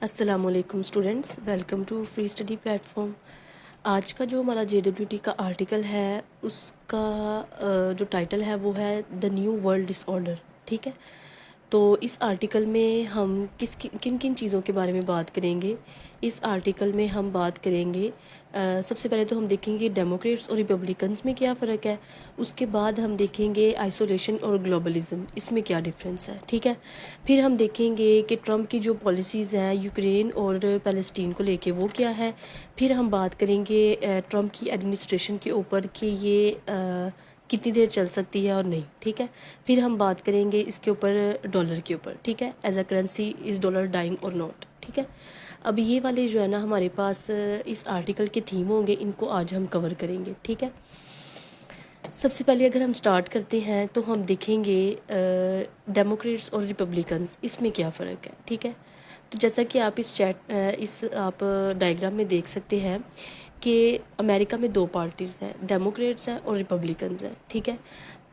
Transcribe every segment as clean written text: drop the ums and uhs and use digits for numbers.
السلام علیکم students, welcome to free study platform. آج کا جو ہمارا JWT کا آرٹیکل ہے اس کا جو ٹائٹل ہے وہ ہے the new world disorder, ٹھیک ہے۔ تو اس آرٹیکل میں ہم کن کن چیزوں کے بارے میں بات کریں گے؟ اس آرٹیکل میں ہم بات کریں گے سب سے پہلے تو ہم دیکھیں گے ڈیموکریٹس اور ریپبلکنز میں کیا فرق ہے، اس کے بعد ہم دیکھیں گے آئسولیشن اور گلوبلزم، اس میں کیا ڈفرینس ہے، ٹھیک ہے۔ پھر ہم دیکھیں گے کہ ٹرمپ کی جو پالیسیز ہیں یوکرین اور پیلسٹین کو لے کے وہ کیا ہے۔ پھر ہم بات کریں گے ٹرمپ کی ایڈمنسٹریشن کے اوپر کہ یہ کتنی دیر چل سکتی ہے اور نہیں، ٹھیک ہے۔ پھر ہم بات کریں گے اس کے اوپر ڈالر کے اوپر، ٹھیک ہے، as a currency is dollar dying اور ناٹ، ٹھیک ہے۔ اب یہ والے جو ہے نا ہمارے پاس اس آرٹیکل کے تھیم ہوں گے، ان کو آج ہم کور کریں گے، ٹھیک ہے۔ سب سے پہلے اگر ہم سٹارٹ کرتے ہیں تو ہم دیکھیں گے ڈیموکریٹس اور ریپبلکنز، اس میں کیا فرق ہے، ٹھیک ہے۔ تو جیسا کہ آپ اس ڈائیگرام میں دیکھ سکتے ہیں کہ امریکہ میں دو پارٹیز ہیں، ڈیموکریٹس ہیں اور ریپبلکنز ہیں، ٹھیک ہے۔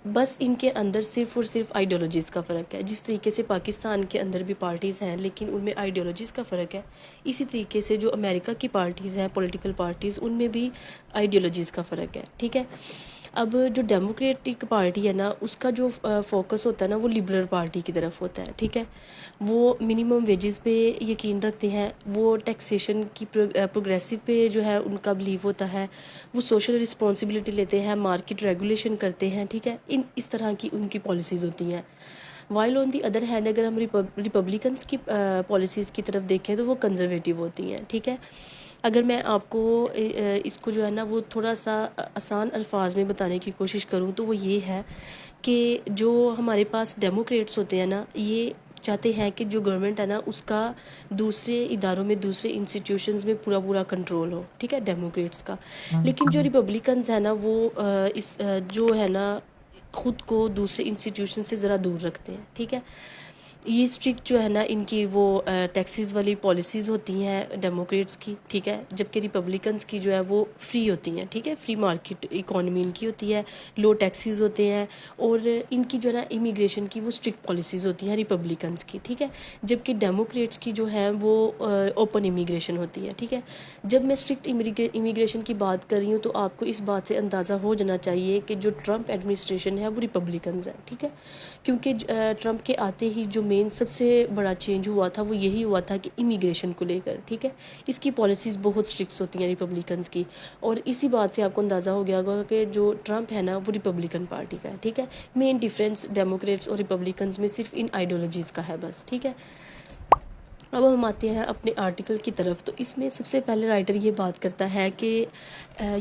بس ان کے اندر صرف اور صرف آئیڈیالوجیز کا فرق ہے، جس طریقے سے پاکستان کے اندر بھی پارٹیز ہیں لیکن ان میں آئیڈیالوجیز کا فرق ہے، اسی طریقے سے جو امریکہ کی پارٹیز ہیں پولیٹیکل پارٹیز، ان میں بھی آئیڈیالوجیز کا فرق ہے، ٹھیک ہے۔ اب جو ڈیموکریٹک پارٹی ہے نا اس کا جو فوکس ہوتا ہے نا وہ لبرل پارٹی کی طرف ہوتا ہے، ٹھیک ہے۔ وہ منیمم ویجز پہ یقین رکھتے ہیں، وہ ٹیکسیشن کی پروگریسو پہ جو ہے ان کا بلیو ہوتا ہے، وہ سوشل رسپانسبلٹی لیتے ہیں، مارکیٹ ریگولیشن کرتے ہیں، ٹھیک ہے۔ اس طرح کی ان کی پالیسیز ہوتی ہیں۔ While on the other hand اگر ہم ریپبلکنس کی پالیسیز کی طرف دیکھیں تو وہ کنزرویٹیو ہوتی ہیں، ٹھیک ہے۔ اگر میں آپ کو اس کو جو ہے نا وہ تھوڑا سا آسان الفاظ میں بتانے کی کوشش کروں تو وہ یہ ہے کہ جو ہمارے پاس ڈیموکریٹس ہوتے ہیں نا یہ چاہتے ہیں کہ جو گورنمنٹ ہے نا اس کا دوسرے اداروں میں دوسرے انسٹیٹیوشنز میں پورا کنٹرول ہو، ٹھیک ہے، ڈیموکریٹس کا۔ لیکن جو ریپبلکنز ہیں نا وہ جو ہے نا خود کو دوسرے انسٹیٹیوشن سے ذرا دور رکھتے ہیں، ٹھیک ہے۔ یہ اسٹرکٹ جو ہے نا ان کی وہ ٹیکسیز والی پالیسیز ہوتی ہیں ڈیموکریٹس کی، ٹھیک ہے، جبکہ ریپبلکنس کی جو ہے وہ فری ہوتی ہیں، ٹھیک ہے، فری مارکیٹ اکانومی ان کی ہوتی ہے، لو ٹیکسیز ہوتے ہیں، اور ان کی جو ہے نا امیگریشن کی وہ اسٹرکٹ پالیسیز ہوتی ہیں ریپبلکنس کی، ٹھیک ہے، جبکہ ڈیموکریٹس کی جو ہیں وہ اوپن امیگریشن ہوتی ہے، ٹھیک ہے۔ جب میں اسٹرکٹ امیگریشن کی بات کر رہی ہوں تو آپ کو اس بات سے اندازہ ہو جانا چاہیے کہ جو ٹرمپ ایڈمنسٹریشن ہے وہ ریپبلکنز ہے، ٹھیک ہے، کیونکہ ٹرمپ کے آتے ہی جو مین سب سے بڑا چینج ہوا تھا وہ یہی ہوا تھا کہ امیگریشن کو لے کر، ٹھیک ہے، اس کی پالیسیز بہت اسٹرکٹس ہوتی ہیں ریپبلکنز کی، اور اسی بات سے آپ کو اندازہ ہو گیا ہوگا کہ جو ٹرمپ ہے نا وہ ریپبلکن پارٹی کا ہے، ٹھیک ہے۔ مین ڈیفرنس ڈیموکریٹس اور ریپبلکنز میں صرف ان آئیڈیالوجیز کا ہے بس، ٹھیک ہے۔ اب ہم آتے ہیں اپنے آرٹیکل کی طرف، تو اس میں سب سے پہلے رائٹر یہ بات کرتا ہے کہ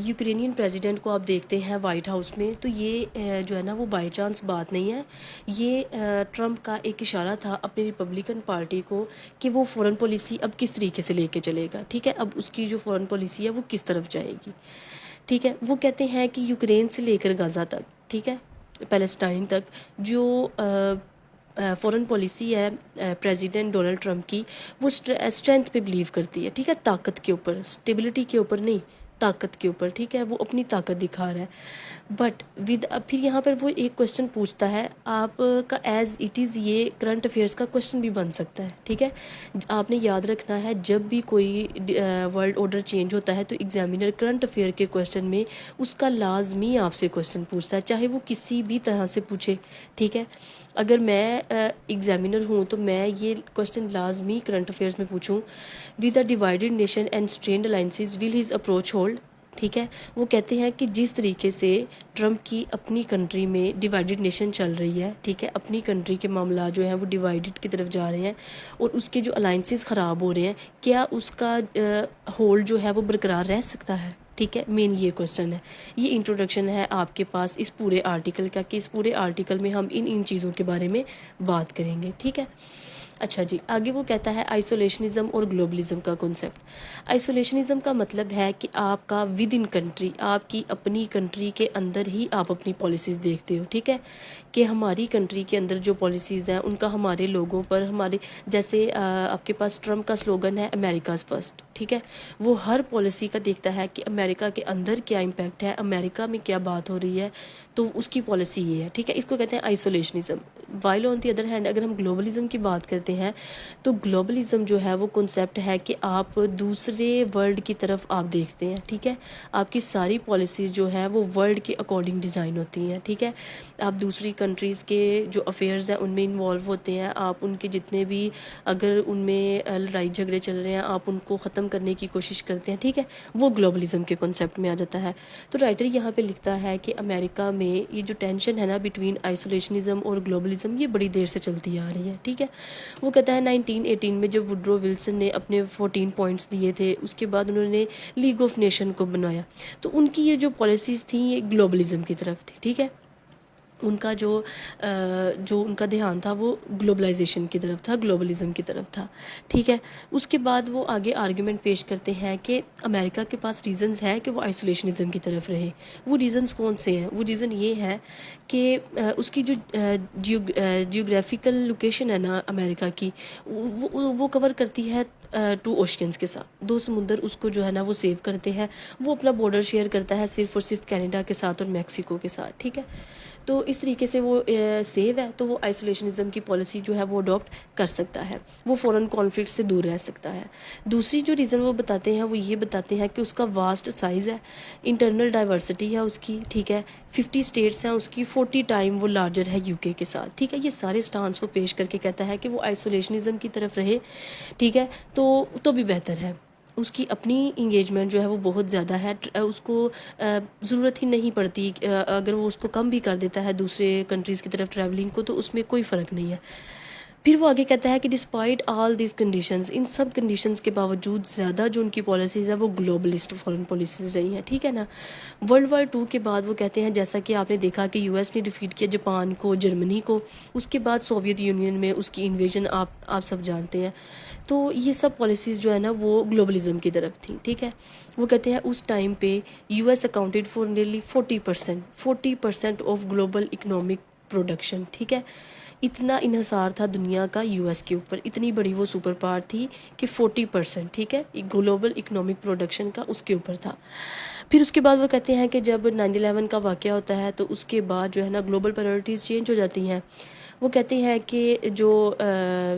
یوکرینین پریزیڈنٹ کو آپ دیکھتے ہیں وائٹ ہاؤس میں، تو یہ جو ہے نا وہ بائی چانس بات نہیں ہے، یہ ٹرمپ کا ایک اشارہ تھا اپنی ریپبلکن پارٹی کو کہ وہ فورن پالیسی اب کس طریقے سے لے کے چلے گا، ٹھیک ہے، اب اس کی جو فورن پالیسی ہے وہ کس طرف جائے گی، ٹھیک ہے۔ وہ کہتے ہیں کہ یوکرین سے لے کر غزہ تک، ٹھیک ہے، پیلسٹائن تک جو فورن پالیسی ہے پریزیڈنٹ ڈونلڈ ٹرمپ کی، وہ اسٹرینتھ پہ بلیو کرتی ہے، ٹھیک ہے، طاقت کے اوپر، اسٹیبلٹی کے اوپر نہیں، طاقت کے اوپر، ٹھیک ہے، وہ اپنی طاقت دکھا رہا ہے۔ بٹ پھر یہاں پر وہ ایک کوشچن پوچھتا ہے آپ کا، ایز اٹ از یہ کرنٹ افیئرس کا کوشچن بھی بن سکتا ہے، ٹھیک ہے۔ آپ نے یاد رکھنا ہے جب بھی کوئی ورلڈ آرڈر چینج ہوتا ہے تو ایگزامینر کرنٹ افیئر کے کوشچن میں اس کا لازمی آپ سے کوشچن پوچھتا ہے، چاہے وہ کسی بھی طرح سے پوچھے، ٹھیک ہے۔ اگر میں ایگزامینر ہوں تو میں یہ کوشچن لازمی کرنٹ افیئرس میں پوچھوں، with a divided nation and strained alliances will his approach hold, ٹھیک ہے۔ وہ کہتے ہیں کہ جس طریقے سے ٹرمپ کی اپنی کنٹری میں ڈیوائڈیڈ نیشن چل رہی ہے، ٹھیک ہے، اپنی کنٹری کے معاملات جو ہیں وہ ڈیوائڈیڈ کی طرف جا رہے ہیں اور اس کے جو الائنسز خراب ہو رہے ہیں، کیا اس کا ہولڈ جو ہے وہ برقرار رہ سکتا ہے، ٹھیک ہے، مین یہ کوشچن ہے۔ یہ انٹروڈکشن ہے آپ کے پاس اس پورے آرٹیکل کا کہ اس پورے آرٹیکل میں ہم ان چیزوں کے بارے میں بات کریں گے، ٹھیک ہے۔ اچھا جی، آگے وہ کہتا ہے آئسولیشنزم اور گلوبلزم کا کنسیپٹ۔ آئسولیشنزم کا مطلب ہے کہ آپ کا ود ان کنٹری، آپ کی اپنی کنٹری کے اندر ہی آپ اپنی پالیسیز دیکھتے ہو، ٹھیک ہے، کہ ہماری کنٹری کے اندر جو پالیسیز ہیں ان کا ہمارے لوگوں پر، ہمارے جیسے آپ کے پاس ٹرمپ کا سلوگن ہے امریکاز فرسٹ، ٹھیک ہے، وہ ہر پالیسی کا دیکھتا ہے کہ امریکہ کے اندر کیا امپیکٹ ہے، امریکہ میں کیا بات ہو رہی ہے، تو اس کی پالیسی یہ ہے، ٹھیک ہے، اس کو کہتے ہیں isolationism. While on the other hand اگر ہم گلوبلزم کی بات کرتے ہیں تو گلوبلزم جو ہے وہ کنسیپٹ ہے کہ آپ دوسرے ورلڈ کی طرف آپ دیکھتے ہیں، ٹھیک ہے، آپ کی ساری پالیسیز جو ہیں وہ ورلڈ کے اکارڈنگ ڈیزائن ہوتی ہیں، ٹھیک ہے، آپ دوسری کنٹریز کے جو افیئرز ہیں ان میں انوالو ہوتے ہیں، آپ ان کے جتنے بھی اگر ان میں لڑائی جھگڑے چل رہے ہیں آپ ان کو ختم کرنے کی کوشش کرتے ہیں، ٹھیک ہے، وہ گلوبلزم کے کنسیپٹ میں آ جاتا ہے۔ تو رائٹر یہاں پہ لکھتا ہے کہ امریکہ میں یہ جو ٹینشن ہے نا بٹوین آئسولیشنزم اور گلوبلزم یہ بڑی دیر سے چلتی آ رہی ہے، ٹھیک ہے۔ وہ کہتا ہے 1918 میں جب وڈرو ولسن نے اپنے 14 پوائنٹس دیے تھے، اس کے بعد انہوں نے لیگ آف نیشن کو بنایا، تو ان کی یہ جو پالیسیز تھیں یہ گلوبلزم کی طرف تھی، ٹھیک ہے، ان کا جو ان کا دھیان تھا وہ گلوبلائزیشن کی طرف تھا، گلوبلزم کی طرف تھا، ٹھیک ہے۔ اس کے بعد وہ آگے آرگیومنٹ پیش کرتے ہیں کہ امریکہ کے پاس ریزنز ہے کہ وہ آئسولیشنزم کی طرف رہے۔ وہ ریزنز کون سے ہیں؟ وہ ریزن یہ ہے کہ اس کی جو جیوگرافیکل لوکیشن ہے نا امریکہ کی، وہ کور کرتی ہے 2 اوشینز کے ساتھ، 2 سمندر اس کو جو ہے نا وہ سیو کرتے ہیں، وہ اپنا بارڈر شیئر کرتا ہے صرف اور صرف کینیڈا کے ساتھ اور میکسیکو کے ساتھ، ٹھیک ہے۔ تو اس طریقے سے وہ سیو ہے، تو وہ آئسولیشنزم کی پالیسی جو ہے وہ اڈاپٹ کر سکتا ہے، وہ فورن کانفلکٹ سے دور رہ سکتا ہے۔ دوسری جو ریزن وہ بتاتے ہیں وہ یہ بتاتے ہیں کہ اس کا واسٹ سائز ہے، انٹرنل ڈائیورسٹی ہے اس کی، ٹھیک ہے، 50 اسٹیٹس ہیں اس کی، 40 ٹائم وہ لارجر ہے UK کے ساتھ، ٹھیک ہے۔ یہ سارے سٹانس وہ پیش کر کے کہتا ہے کہ وہ آئسولیشنزم کی طرف رہے، ٹھیک ہے، تو بھی بہتر ہے۔ اس کی اپنی انگیجمنٹ جو ہے وہ بہت زیادہ ہے، اس کو ضرورت ہی نہیں پڑتی، اگر وہ اس کو کم بھی کر دیتا ہے دوسرے کنٹریز کی طرف ٹریولنگ کو تو اس میں کوئی فرق نہیں ہے۔ پھر وہ آگے کہتا ہے کہ despite all these conditions, in sub conditions کے باوجود زیادہ جو ان کی پالیسیز ہیں وہ گلوبلسٹ فورن پالیسیز رہی ہیں، ٹھیک ہے نا۔ ورلڈ وار 2 کے بعد وہ کہتے ہیں جیسا کہ آپ نے دیکھا کہ US نے ڈیفیٹ کیا جاپان کو، جرمنی کو، اس کے بعد سوویت یونین میں اس کی انویژن آپ سب جانتے ہیں، تو یہ سب پالیسیز جو ہے نا وہ گلوبلزم کی طرف تھیں، ٹھیک ہے۔ وہ کہتے ہیں اس ٹائم پہ US accounted for nearly 40% of global economic production, ٹھیک ہے۔ اتنا انحصار تھا دنیا کا US کے اوپر، اتنی بڑی وہ سپر پاور تھی کہ 40%، ٹھیک ہے، گلوبل اکنامک پروڈکشن کا اس کے اوپر تھا۔ پھر اس کے بعد وہ کہتے ہیں کہ جب 9/11 کا واقعہ ہوتا ہے تو اس کے بعد جو ہے نا گلوبل پرائورٹیز چینج ہو جاتی ہیں۔ وہ کہتے ہیں کہ جو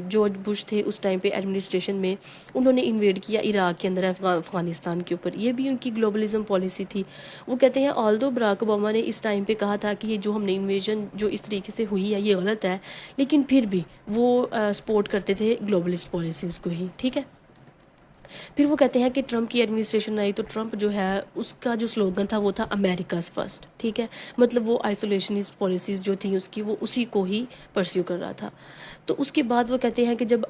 جارج بش تھے اس ٹائم پہ ایڈمنسٹریشن میں، انہوں نے انویڈ کیا عراق کے اندر، افغانستان کے اوپر، یہ بھی ان کی گلوبلزم پالیسی تھی۔ وہ کہتے ہیں آلدو براک اوباما نے اس ٹائم پہ کہا تھا کہ یہ جو ہم نے انویژن جو اس طریقے سے ہوئی ہے یہ غلط ہے، لیکن پھر بھی وہ سپورٹ کرتے تھے گلوبلسٹ پالیسیز کو ہی، ٹھیک ہے۔ پھر وہ کہتے ہیں کہ ٹرمپ کی ایڈمنسٹریشن آئی تو ٹرمپ جو ہے اس کا جو سلوگن تھا وہ تھا امریکاز فرسٹ، ٹھیک ہے، مطلب وہ آئسولیشنسٹ پالیسیز جو تھیں اس کی وہ اسی کو ہی پرسیو کر رہا تھا۔ تو اس کے بعد وہ کہتے ہیں کہ جب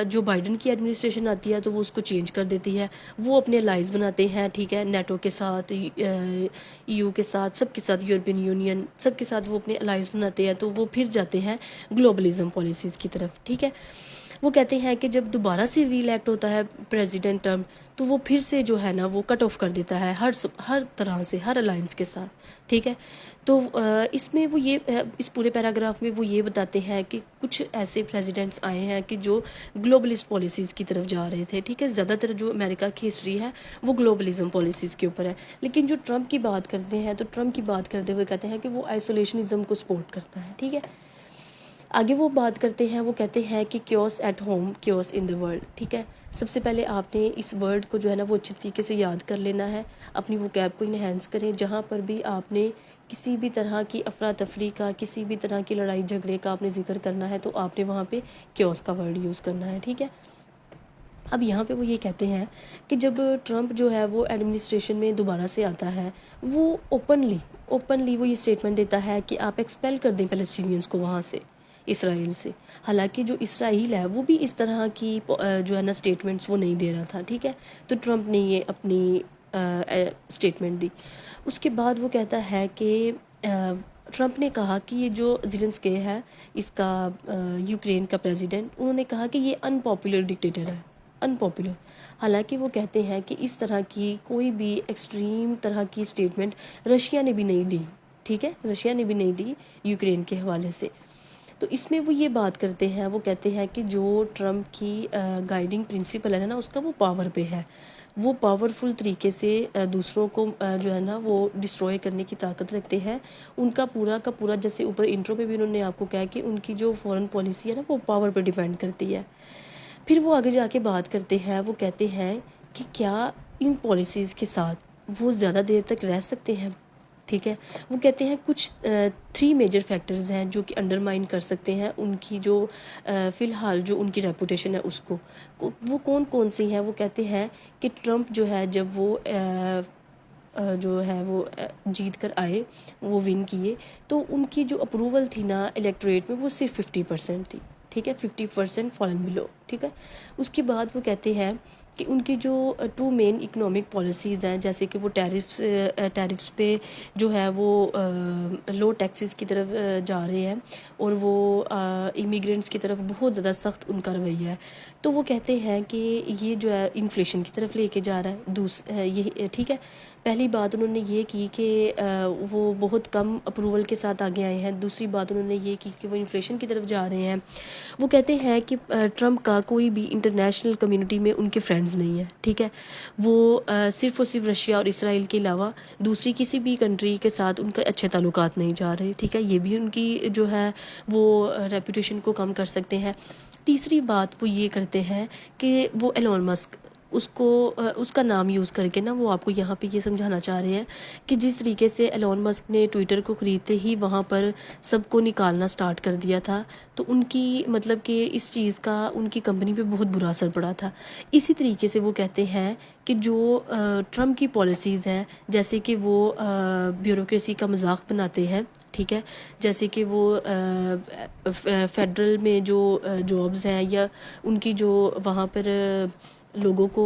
جو بائیڈن کی ایڈمنسٹریشن آتی ہے تو وہ اس کو چینج کر دیتی ہے، وہ اپنے الائز بناتے ہیں، ٹھیک ہے، نیٹو کے ساتھ، EU کے ساتھ، سب کے ساتھ، یورپین یونین، سب کے ساتھ وہ اپنے الائز بناتے ہیں، تو وہ پھر جاتے ہیں گلوبلزم پالیسیز کی طرف، ٹھیک ہے۔ وہ کہتے ہیں کہ جب دوبارہ سے ری الیکٹ ہوتا ہے پریزیڈنٹ ٹرمپ تو وہ پھر سے جو ہے نا وہ کٹ آف کر دیتا ہے ہر طرح سے، ہر الائنس کے ساتھ، ٹھیک ہے۔ تو اس میں وہ یہ اس پورے پیراگراف میں وہ یہ بتاتے ہیں کہ کچھ ایسے پریزیڈنٹس آئے ہیں کہ جو گلوبلسٹ پالیسیز کی طرف جا رہے تھے، ٹھیک ہے۔ زیادہ تر جو امریکہ کی ہسٹری ہے وہ گلوبلزم پالیسیز کے اوپر ہے، لیکن جو ٹرمپ کی بات کرتے ہیں تو ٹرمپ کی بات کرتے ہوئے کہتے ہیں کہ وہ آئسولیشنزم کو سپورٹ کرتا ہے، ٹھیک ہے۔ آگے وہ بات کرتے ہیں، وہ کہتے ہیں کہ chaos at home chaos in the world, ٹھیک ہے۔ سب سے پہلے آپ نے اس ورڈ کو جو ہے نا وہ اچھی طریقے سے یاد کر لینا ہے، اپنی وکیب کو انہینس کریں، جہاں پر بھی آپ نے کسی بھی طرح کی افراتفری کا، کسی بھی طرح کی لڑائی جھگڑے کا آپ نے ذکر کرنا ہے تو آپ نے وہاں پہ کیوس کا ورڈ یوز کرنا ہے، ٹھیک ہے۔ اب یہاں پہ وہ یہ کہتے ہیں کہ جب ٹرمپ جو ہے وہ ایڈمنسٹریشن میں دوبارہ سے آتا ہے، وہ اوپنلی وہ یہ اسٹیٹمنٹ دیتا ہے کہ آپ ایکسپیل کر دیں فلسطینینز کو وہاں سے، اسرائیل سے۔ حالانکہ جو اسرائیل ہے وہ بھی اس طرح کی جو ہے نا اسٹیٹمنٹس وہ نہیں دے رہا تھا، ٹھیک ہے۔ تو ٹرمپ نے یہ اپنی اسٹیٹمنٹ دی۔ اس کے بعد وہ کہتا ہے کہ ٹرمپ نے کہا کہ یہ جو زیلنسکی ہے، اس کا یوکرین کا پریزیڈنٹ، انہوں نے کہا کہ یہ ان پاپولر ڈکٹیٹر ہے، ان پاپولر۔ حالانکہ وہ کہتے ہیں کہ اس طرح کی کوئی بھی ایکسٹریم طرح کی اسٹیٹمنٹ رشیا نے بھی نہیں دی، ٹھیک ہے، رشیا نے بھی نہیں دی یوکرین کے حوالے سے۔ تو اس میں وہ یہ بات کرتے ہیں، وہ کہتے ہیں کہ جو ٹرمپ کی گائیڈنگ پرنسپل ہے نا اس کا وہ پاور پہ ہے، وہ پاورفل طریقے سے دوسروں کو جو ہے نا وہ ڈسٹروائے کرنے کی طاقت رکھتے ہیں. ان کا پورا جیسے اوپر انٹرو پہ بھی انہوں نے آپ کو کہا کہ ان کی جو فورن پالیسی ہے نا وہ پاور پہ ڈیپینڈ کرتی ہے. پھر وہ آگے جا کے بات کرتے ہیں, وہ کہتے ہیں کہ کیا ان پالیسیز کے ساتھ وہ زیادہ دیر تک رہ سکتے ہیں. ٹھیک ہے, وہ کہتے ہیں کچھ 3 میجر فیکٹرز ہیں جو کہ انڈرمائن کر سکتے ہیں ان کی جو فی الحال جو ان کی ریپوٹیشن ہے اس کو. وہ کون سی ہیں؟ وہ کہتے ہیں کہ ٹرمپ جو ہے جب وہ جو ہے وہ جیت کر آئے, وہ ون کیے, تو ان کی جو اپروول تھی نا الیکٹوریٹ میں وہ صرف 50% تھی. ٹھیک ہے, 50% فالن بلو. ٹھیک ہے, اس کے بعد وہ کہتے ہیں کہ ان کی جو 2 مین اکنامک پالیسیز ہیں, جیسے کہ وہ ٹیرفس پہ جو ہے وہ لو ٹیکسز کی طرف جا رہے ہیں, اور وہ امیگرینٹس کی طرف بہت زیادہ سخت ان کا رویہ ہے. تو وہ کہتے ہیں کہ یہ جو ہے انفلیشن کی طرف لے کے جا رہا ہے. یہ ٹھیک ہے, پہلی بات انہوں نے یہ کی کہ وہ بہت کم اپروول کے ساتھ آگے آئے ہیں. دوسری بات انہوں نے یہ کی کہ وہ انفلیشن کی طرف جا رہے ہیں. وہ کہتے ہیں کہ ٹرمپ کا کوئی بھی انٹرنیشنل کمیونٹی میں ان کے فرینڈز نہیں ہیں. ٹھیک ہے, وہ صرف اور صرف رشیا اور اسرائیل کے علاوہ دوسری کسی بھی کنٹری کے ساتھ ان کے اچھے تعلقات نہیں جا رہے. ٹھیک ہے, یہ بھی ان کی جو ہے وہ ریپوٹیشن کو کم کر سکتے ہیں. تیسری بات وہ یہ کرتے ہیں کہ وہ ایلون مسک اس کا نام یوز کر کے نا وہ آپ کو یہاں پہ یہ سمجھانا چاہ رہے ہیں کہ جس طریقے سے ایلون مسک نے ٹویٹر کو خریدتے ہی وہاں پر سب کو نکالنا سٹارٹ کر دیا تھا, تو ان کی مطلب کہ اس چیز کا ان کی کمپنی پہ بہت برا اثر پڑا تھا. اسی طریقے سے وہ کہتے ہیں کہ جو ٹرمپ کی پالیسیز ہیں, جیسے کہ وہ بیوروکریسی کا مذاق بناتے ہیں. ٹھیک ہے, جیسے کہ وہ فیڈرل میں جو جابز ہیں یا ان کی جو وہاں پر لوگوں کو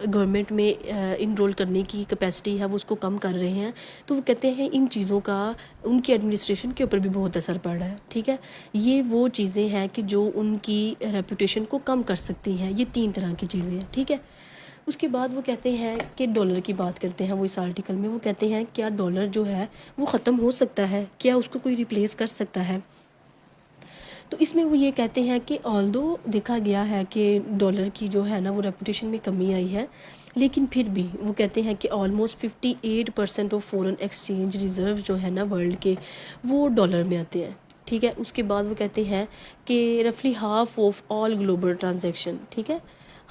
گورنمنٹ میں انرول کرنے کی کیپیسٹی ہے وہ اس کو کم کر رہے ہیں. تو وہ کہتے ہیں ان چیزوں کا ان کی ایڈمنسٹریشن کے اوپر بھی بہت اثر پڑ رہا ہے. ٹھیک ہے, یہ وہ چیزیں ہیں کہ جو ان کی ریپوٹیشن کو کم کر سکتی ہیں. یہ 3 طرح کی چیزیں ہیں. ٹھیک ہے, اس کے بعد وہ کہتے ہیں کہ ڈالر کی بات کرتے ہیں. وہ اس آرٹیکل میں وہ کہتے ہیں کیا ڈالر جو ہے وہ ختم ہو سکتا ہے, کیا اس کو کوئی ریپلیس کر سکتا ہے. تو اس میں وہ یہ کہتے ہیں کہ آلدو دیکھا گیا ہے کہ ڈالر کی جو ہے نا وہ ریپوٹیشن میں کمی آئی ہے, لیکن پھر بھی وہ کہتے ہیں کہ almost 58% of foreign exchange reserve جو ہے نا ورلڈ کے وہ ڈالر میں آتے ہیں. ٹھیک ہے, اس کے بعد وہ کہتے ہیں کہ رفلی half of all global transaction, ٹھیک ہے,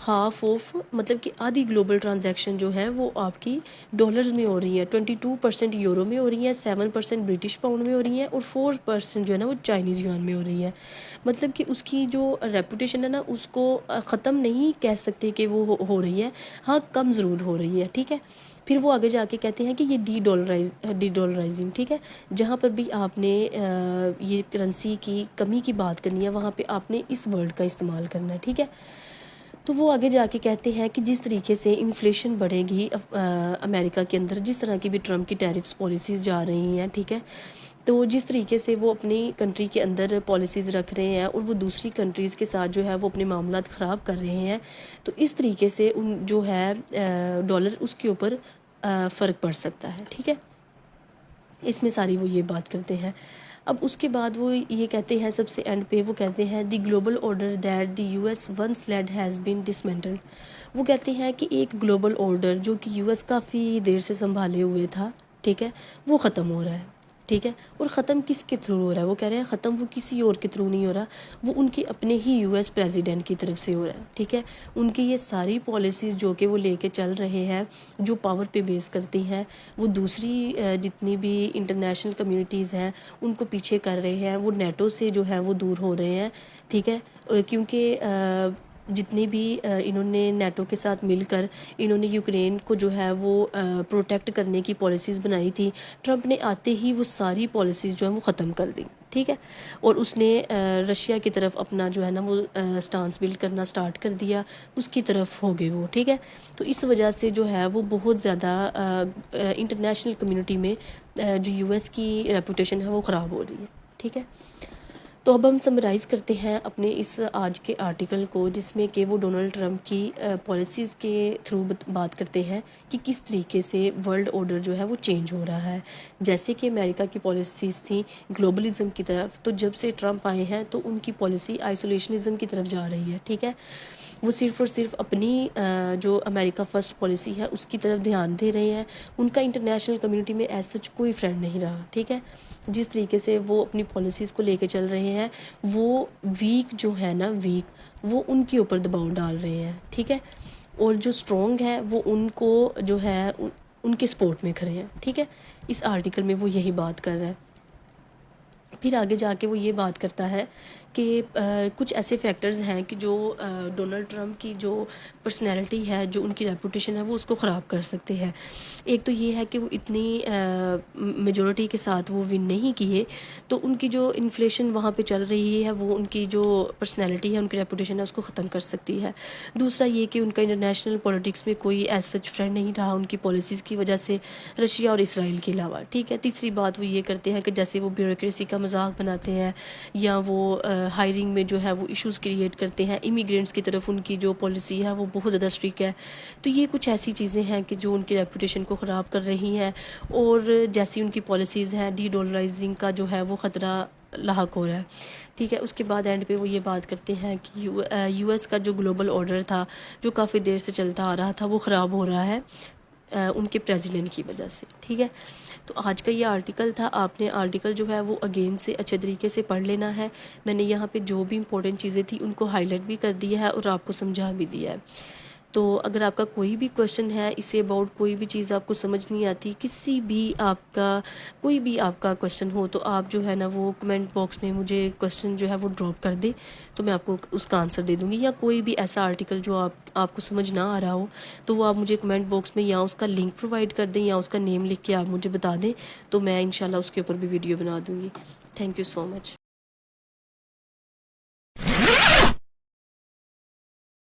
ہاف آف مطلب کہ آدھی گلوبل ٹرانزیکشن جو ہے وہ آپ کی ڈالرز میں ہو رہی ہیں. 22% یورو میں ہو رہی ہیں, 7% برٹش پاؤنڈ میں ہو رہی ہیں, اور 4% جو ہے نا وہ چائنیز یوان میں ہو رہی ہے. مطلب کہ اس کی جو ریپوٹیشن ہے نا اس کو ختم نہیں کہہ سکتے کہ وہ ہو رہی ہے, ہاں کم ضرور ہو رہی ہے. ٹھیک ہے, پھر وہ آگے جا کے کہتے ہیں کہ یہ ڈی ڈالرائزنگ. ٹھیک ہے, جہاں پر بھی آپ نے یہ کرنسی کی کمی کی بات کرنی ہے وہاں پہ آپ نے اس ورڈ کا استعمال کرنا ہے. ٹھیک ہے, تو وہ آگے جا کے کہتے ہیں کہ جس طریقے سے انفلیشن بڑھے گی امریکہ کے اندر, جس طرح کی بھی ٹرمپ کی ٹیرفس پالیسیز جا رہی ہیں. ٹھیک ہے, تو جس طریقے سے وہ اپنی کنٹری کے اندر پالیسیز رکھ رہے ہیں اور وہ دوسری کنٹریز کے ساتھ جو ہے وہ اپنے معاملات خراب کر رہے ہیں, تو اس طریقے سے ان جو ہے ڈالر اس کے اوپر فرق پڑ سکتا ہے. ٹھیک ہے, اس میں ساری وہ یہ بات کرتے ہیں. اب اس کے بعد وہ یہ کہتے ہیں سب سے اینڈ پہ وہ کہتے ہیں the global order that the U S once led has been dismantled. وہ کہتے ہیں کہ ایک گلوبل آرڈر جو کہ یو ایس کافی دیر سے سنبھالے ہوئے تھا, ٹھیک ہے, وہ ختم ہو رہا ہے. ٹھیک ہے, اور ختم کس کے تھرو ہو رہا ہے؟ وہ کہہ رہے ہیں ختم وہ کسی اور کے تھرو نہیں ہو رہا, وہ ان کے اپنے ہی یو ایس پریزیڈنٹ کی طرف سے ہو رہا ہے. ٹھیک ہے, ان کی یہ ساری پالیسیز جو کہ وہ لے کے چل رہے ہیں جو پاور پہ بیس کرتی ہیں, وہ دوسری جتنی بھی انٹرنیشنل کمیونٹیز ہیں ان کو پیچھے کر رہے ہیں. وہ نیٹو سے جو ہے وہ دور ہو رہے ہیں. ٹھیک ہے, کیونکہ جتنی بھی انہوں نے نیٹو کے ساتھ مل کر انہوں نے یوکرین کو جو ہے وہ پروٹیکٹ کرنے کی پالیسیز بنائی تھی, ٹرمپ نے آتے ہی وہ ساری پالیسیز جو ہیں وہ ختم کر دی. ٹھیک ہے, اور اس نے رشیا کی طرف اپنا جو ہے نا وہ سٹانس بلڈ کرنا سٹارٹ کر دیا, اس کی طرف ہو گئے وہ. ٹھیک ہے, تو اس وجہ سے جو ہے وہ بہت زیادہ انٹرنیشنل کمیونٹی میں جو یو ایس کی ریپوٹیشن ہے وہ خراب ہو رہی ہے. ٹھیک ہے, تو اب ہم سمرائز کرتے ہیں اپنے اس آج کے آرٹیکل کو، جس میں کہ وہ ڈونلڈ ٹرمپ کی پالیسیز کے تھرو بات کرتے ہیں کہ کس طریقے سے ورلڈ آرڈر جو ہے وہ چینج ہو رہا ہے. جیسے کہ امریکہ کی پالیسیز تھیں گلوبلزم کی طرف، تو جب سے ٹرمپ آئے ہیں تو ان کی پالیسی آئسولیشنزم کی طرف جا رہی ہے. ٹھیک ہے، وہ صرف اور صرف اپنی جو امریکہ فرسٹ پالیسی ہے اس کی طرف دھیان دے رہے ہیں. ان کا انٹرنیشنل کمیونٹی میں ایز سچ کوئی فرینڈ نہیں رہا. ٹھیک ہے، جس طریقے سے وہ اپنی پالیسیز کو لے کے چل رہے ہیں، وہ ویک جو ہے نا، ویک وہ ان کے اوپر دباؤ ڈال رہے ہیں. ٹھیک ہے، اور جو اسٹرانگ ہے وہ ان کو جو ہے ان کے سپورٹ میں کھڑے ہیں. ٹھیک ہے، اس آرٹیکل میں وہ یہی بات کر رہا ہے. پھر آگے جا کے وہ یہ بات کرتا ہے کہ کچھ ایسے فیکٹرز ہیں کہ جو ڈونلڈ ٹرمپ کی جو پرسنالٹی ہے، جو ان کی ریپوٹیشن ہے، وہ اس کو خراب کر سکتے ہیں. ایک تو یہ ہے کہ وہ اتنی میجورٹی کے ساتھ وہ ون نہیں کیے، تو ان کی جو انفلیشن وہاں پہ چل رہی ہے وہ ان کی جو پرسنالٹی ہے، ان کی ریپوٹیشن ہے، اس کو ختم کر سکتی ہے. دوسرا یہ کہ ان کا انٹرنیشنل پولیٹکس میں کوئی ایز سچ فرینڈ نہیں رہا ان کی پالیسیز کی وجہ سے، رشیا اور اسرائیل کے علاوہ. ٹھیک ہے، تیسری بات وہ یہ کرتے ہیں کہ جیسے وہ بیوروکریسی کا مذاق بناتے ہیں، یا وہ ہائرنگ میں جو ہے وہ ایشوز کریٹ کرتے ہیں. امیگرینٹس کی طرف ان کی جو پالیسی ہے وہ بہت زیادہ اسٹرکٹ ہے. تو یہ کچھ ایسی چیزیں ہیں کہ جو ان کی ریپوٹیشن کو خراب کر رہی ہیں. اور جیسی ان کی پالیسیز ہیں، ڈی ڈالرائزنگ کا جو ہے وہ خطرہ لاحق ہو رہا ہے. ٹھیک ہے، اس کے بعد اینڈ پہ وہ یہ بات کرتے ہیں کہ یو ایس کا جو گلوبل آرڈر تھا، جو کافی دیر سے چلتا آ رہا تھا، وہ خراب ہو رہا ہے ان کے پریزیڈنٹ کی وجہ سے. ٹھیک ہے، تو آج کا یہ آرٹیکل تھا. آپ نے آرٹیکل جو ہے وہ اگین سے اچھے طریقے سے پڑھ لینا ہے. میں نے یہاں پہ جو بھی امپورٹنٹ چیزیں تھیں ان کو ہائی لائٹ بھی کر دیا ہے اور آپ کو سمجھا بھی دیا ہے. تو اگر آپ کا کوئی بھی کویشچن ہے اس سے اباؤٹ، کوئی بھی چیز آپ کو سمجھ نہیں آتی، کسی بھی آپ کا کوئی بھی آپ کا کویشچن ہو، تو آپ جو ہے نا وہ کمنٹ باکس میں مجھے کویشچن جو ہے وہ ڈراپ کر دے، تو میں آپ کو اس کا آنسر دے دوں گی. یا کوئی بھی ایسا آرٹیکل جو آپ کو سمجھ نہ آ رہا ہو، تو وہ آپ مجھے کمنٹ باکس میں یا اس کا لنک پرووائڈ کر دیں یا اس کا نیم لکھ کے آپ مجھے بتا دیں، تو میں انشاءاللہ اس کے اوپر بھی ویڈیو بنا دوں گی. Thank you so much.